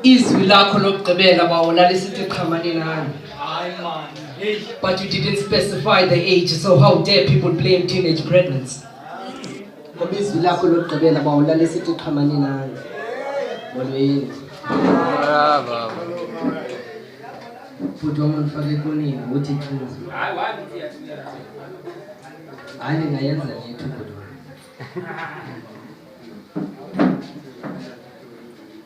Izwi lakho lokugqibela bawona lisithi qhamani nani. But you didn't specify the age, so how dare people blame teenage pregnancy? Ngoba izwi lakho lokugqibela bawona lisithi qhamani nani. Molweni. Bravo. Futhi wamfake konini uthi thuza. Hayi ngayenza lethu kodwa.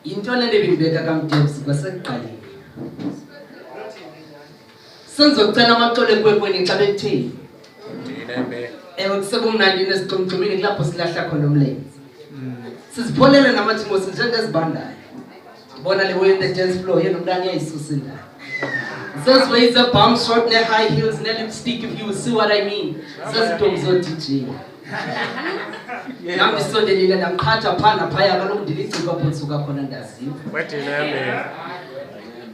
Into le ndibibeka kaMdebs kwasekuqaleni. Senzokucela amaxolo enkwenkweni xa bekuthini. Kusebumnandi nesicumcumini kulapho silahla khona umlenze. Sizipholele namathimos njengezibandayo. Bona le way in the dance floor yena umntana uyayisusa indaba. Says ways a bum short ne high heels ne lipstick if you see what I mean. Says Domzo DJ. Nami sondelile namqhatha phana phaya kaloku ndilicika photsuka khona ndaziva. Wathi nami.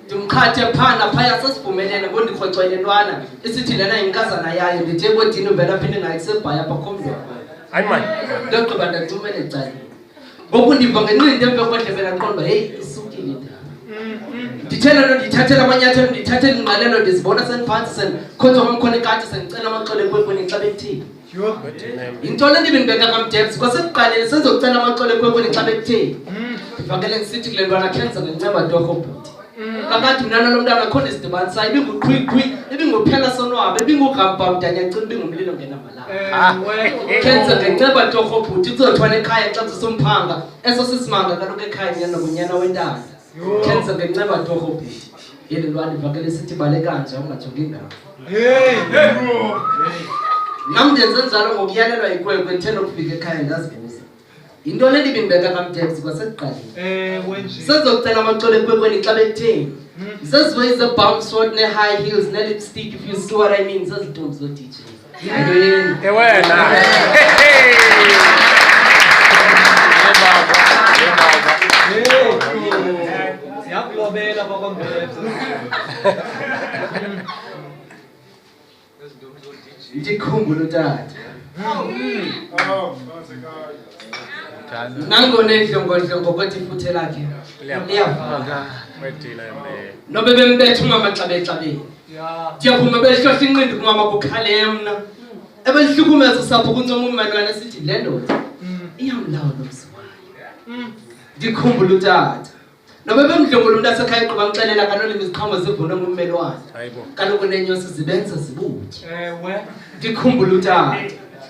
Ndimqhathe phana phaya sesivumelene ngondikhocoyile ntwana. Isithi lena inkazana yayo ndithe kodini uvela phinde ngayisebhaya apha khombe. Hayi man. Ndogqiba ndacumela ecaleni. Ngoku ndiva ngenqindi emva kwendlebela qonba hey isukile indaba. Ndithela lo ndithathela amanyathelo ndithathela ingqalelo ndizibona seniphansi senkhonza ngomkhona ekade sengicela amaxolo enkwenkweni xa bekuthini. Into le ndibinibeka kaMdebs kwasekuqaleni senzokucela amaxolo enkwenkweni xa bekuthini. Ndivakele ngisithi kule ntwana khenza ngenceba torho bhuti. Kakade mnana lo mntana khona isidibanisayo ibinguqhwiqhwi ibinguphela sonwabe ibingugamba mdanyacini ibingumlilo ngenamalanga. Khenza ngenceba torho bhuti kuzothwana ekhaya xa sisomphanga eso sisimanga kaloku ekhaya nyana kunyana wentana. Khenza ngenceba torho bhuti. Yeli ntwana ivakele sithi baleka kanje ungajongi ndawo. Nam ndenze njalo ngokuyalelwa yikwekwe ndithanda ukufika ekhaya ndazibuza. Into le ndibinibeka kaMdebs kwasekuqaleni. Sezokucela amaxolo enkwenkweni xa bekutheni. Says ways a bum short ne high heels ne lipstick if you see what I mean. Says Domzo DJ. Wena. Siyakulobela bakwaMdebs. Ndikhumbula utata. Nangona idlongodlongo kodwa ifuthe lakhe liyavaka. Nobe bembethe umama xabexabeni. Ndiyavuma behlohla inqindi kumama kukhale mna. Ebelihlukumeza usapho kuncoma ummelwane esithi le ndoda iyamlawula umzi wayo. Ndikhumbula utata. Nobe bemdlongula umuntu asekhaya eqhuba ngixelela kanolimi iziqhamo zivunwe ngummelwane. Kaloku nenyosi zibenza zibutye. Ndikhumbula utata.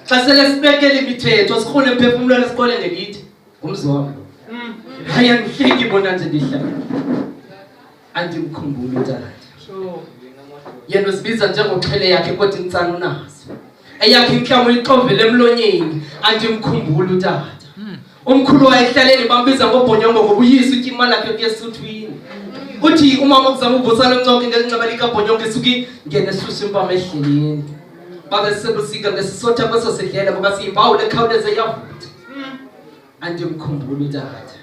Xa sele sibekele imithetho sikrone emphefumulweni esikole ngelithi ngumzi wami. Hayi angihleki bona nje ndihlala. Andimkhumbula utata. Yena usibiza njengoxhele yakhe kodwa insana unazo. Eyakhe inhlamo ixovele emlonyeni andimkhumbula utata. Umkhulu wayehlaleni bambiza ngobhonyongo ngoba uyisa utyima lakhe kuyesuthwini. Uthi umama ukuzama uvusa lomncoke ngenxeba likabhonyongo esuki ngene esihlushwe impama ehleleni. Babe sebusika ngesisotha kweso sidlela ngoba siyimbawule ekhawuleze yavutha. Andimkhumbula utata.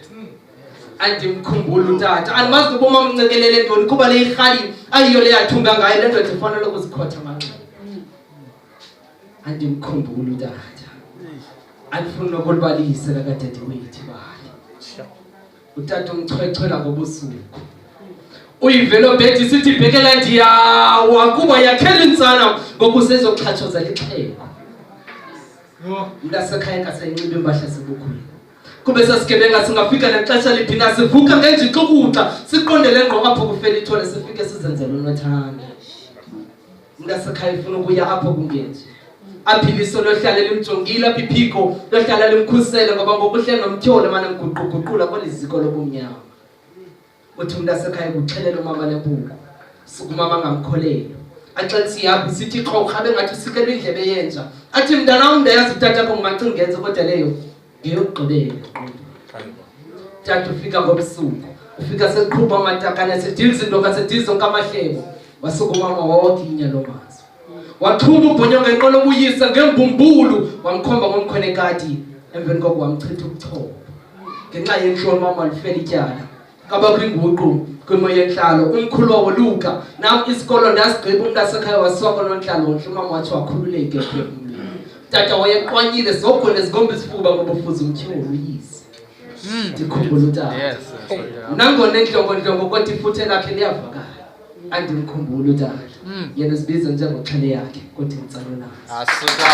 Andimkhumbula utata. Andimazi noba umama uncekelele ntoni kuba le irhali ayiyo le yathunga ngayo le ndoda ifanele ukuzikhotha amanxeba. Andimkhumbula utata. Andifuna nokulibalisa lakadadewethu bali. Utata umchwechwela ngobusuku. Uyivelo bethi sithi bhekela ndiyawa kuba yakhela insana ngokusezoxhatshoza lixheko. Mntasekhaya kasenxiba impahla sebukhulu. Kube sasigebenga singafika nexesha liphina sivuka ngenje ixukuxa siqondele ngqo apho kufela ithole sifike sizenzele unothando. Mntasekhaya ifuna ukuya apho kungenje. Aphiliso lohlala limjongile apha iphiko lohlala limkhusele ngoba ngokuhlenga nomtyholo mana ngiguquguqula kweliziko lobumnyama. Uthi mntasekhaya kuxhelela umama lempuku sikumama ngamkholelo axelisi yaphi sithi qho khabe ngathi sikelwe indlebe yenja athi mntana undayazi utata ko ngingacingenze kodwa leyo ngeyokugqibela. Tata ufika ngobusuku ufika seqhubha amatakane sedilza indoka sedilza nkamahlebo wasuka umama wonke inyalomazo waqhuba ubhonyongo enqolo ubuyisa ngembumbulu wamkhomba ngomkhonekati emveni koko wamchitha ubuchopho ngenxa yenhloni mama lifela ityala. Kaba kwinguqu kwimo yenhlalo umkhulu wawo Luka nam isikolo ndasigqiba umntasekhaya wasiwa nonhlalonhle umama wathi wakhululeke ephefumulweni. Tata wayeqwanyile zogwele zigomba isifuba ngoba ufuza umtyholo uyise. ndikhumbula utata. Yes. Nangona endlongondlongo kodwa ifuthe lakhe liyavakala. Andimkhumbula utata. Yena sibiza njengoxhele yakhe kodwa intsalo nayo. Asuka.